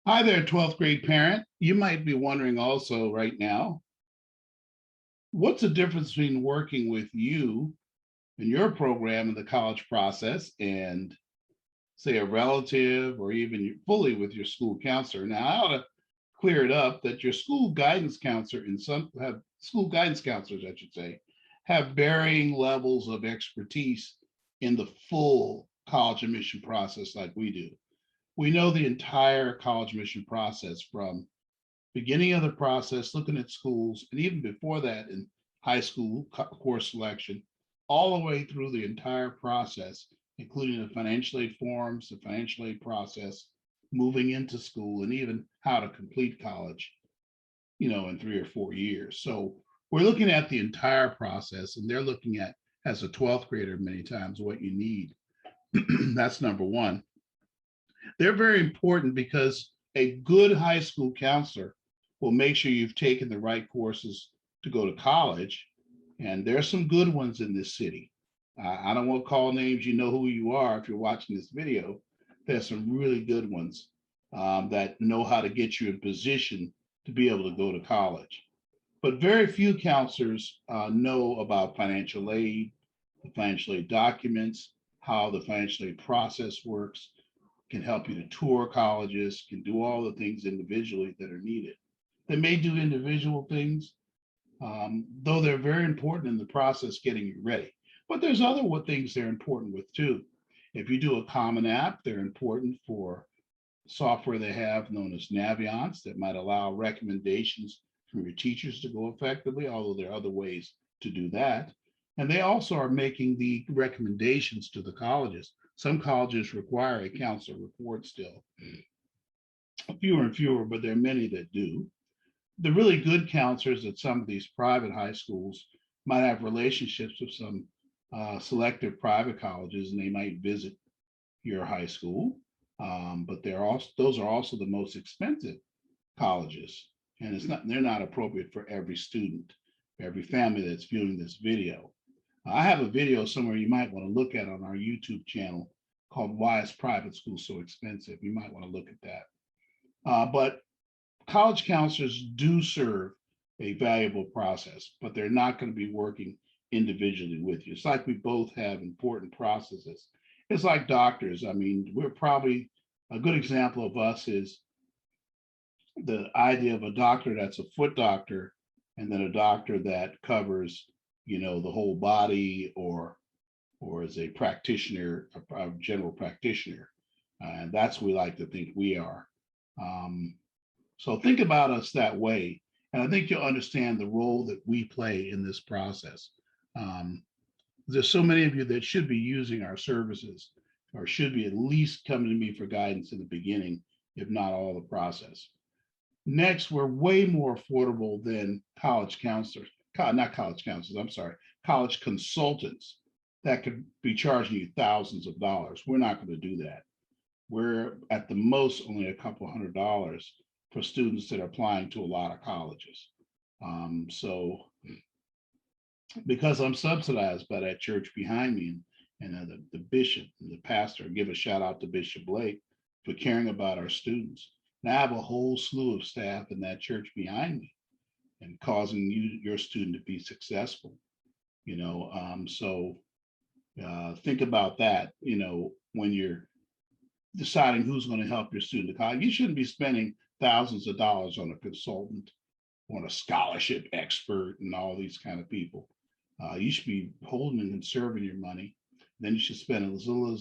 Hi there, 12th grade parent. You might be wondering also right now, what's the difference between working with you and your program in the college process and say a relative or even fully with your school counselor? Now, I ought to clear it up that your school guidance counselor and some have school guidance counselors, I should say, have varying levels of expertise in the full college admission process like we do. We know the entire college admission process from beginning of the process, looking at schools, and even before that in high school course selection, all the way through the entire process, including the financial aid forms, the financial aid process, moving into school, and even how to complete college, in 3 or 4 years. So we're looking at the entire process, and they're looking at, as a 12th grader, many times what you need. That's number one. They're very important because a good high school counselor will make sure you've taken the right courses to go to college. And there's some good ones in this city. I don't want to call names. You know who you are if you're watching this video. There's some really good ones that know how to get you in position to be able to go to college. But very few counselors know about financial aid, the financial aid documents, how the financial aid process works, can help you to tour colleges, can do all the things individually that are needed. They may do individual things, though they're very important in the process getting you ready. But there's other things they're important with too. If you do a common app, they're important for software they have known as Naviance that might allow recommendations from your teachers to go effectively, although there are other ways to do that. And they also are making the recommendations to the colleges. Some colleges require a counselor report still, fewer and fewer, but there are many that do. The really good counselors at some of these private high schools might have relationships with some selective private colleges, and they might visit your high school. But those are also the most expensive colleges, and they're not appropriate for every student, every family that's viewing this video. I have a video somewhere you might want to look at on our YouTube channel called "Why is Private School So Expensive?" You might want to look at that. But college counselors do serve a valuable process, but they're not going to be working individually with you. It's like we both have important processes. It's like doctors. I mean, we're probably a good example of us is the idea of a doctor that's a foot doctor and then a doctor that covers, the whole body or as a practitioner, a general practitioner. And that's what we like to think we are. Um, so think about us that way. And I think you'll understand the role that we play in this process. Um, there's so many of you that should be using our services or should be at least coming to me for guidance in the beginning, if not all the process. Next, we're way more affordable than college counselors, not college counselors, I'm sorry, college consultants that could be charging you thousands of dollars. We're not going to do that. We're at the most only a couple $100 for students that are applying to a lot of colleges. So because I'm subsidized by that church behind me and the bishop and the pastor, give a shout out to Bishop Blake for caring about our students. Now I have a whole slew of staff in that church behind me and causing your student to be successful. So think about that. When you're deciding who's going to help your student to college, you shouldn't be spending thousands of dollars on a consultant, on a scholarship expert, and all these kind of people. You should be holding and conserving your money. Then you should spend as little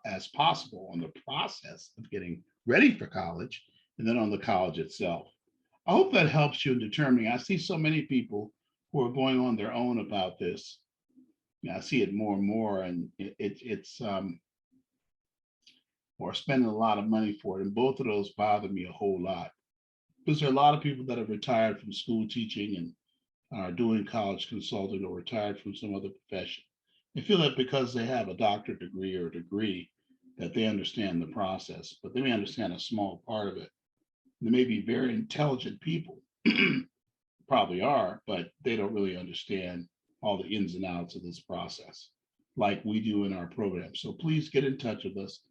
as possible on the process of getting ready for college and then on the college itself. I hope that helps you in determining. I see so many people who are going on their own about this. I see it more and more, and it's or spending a lot of money for it. And both of those bother me a whole lot because there are a lot of people that have retired from school teaching and are doing college consulting or retired from some other profession. They feel that because they have a doctorate degree or a degree that they understand the process, but they may understand a small part of it. They may be very intelligent people, probably are, but they don't really understand all the ins and outs of this process like we do in our program. So please get in touch with us.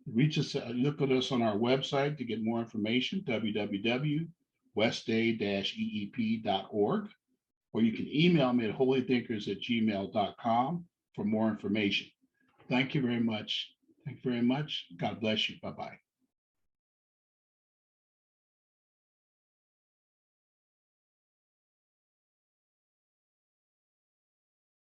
Reach us, look at us on our website to get more information, www.westday-eep.org, or you can email me at holythinkers@gmail.com for more information. Thank you very much. Thank you very much. God bless you. Bye-bye.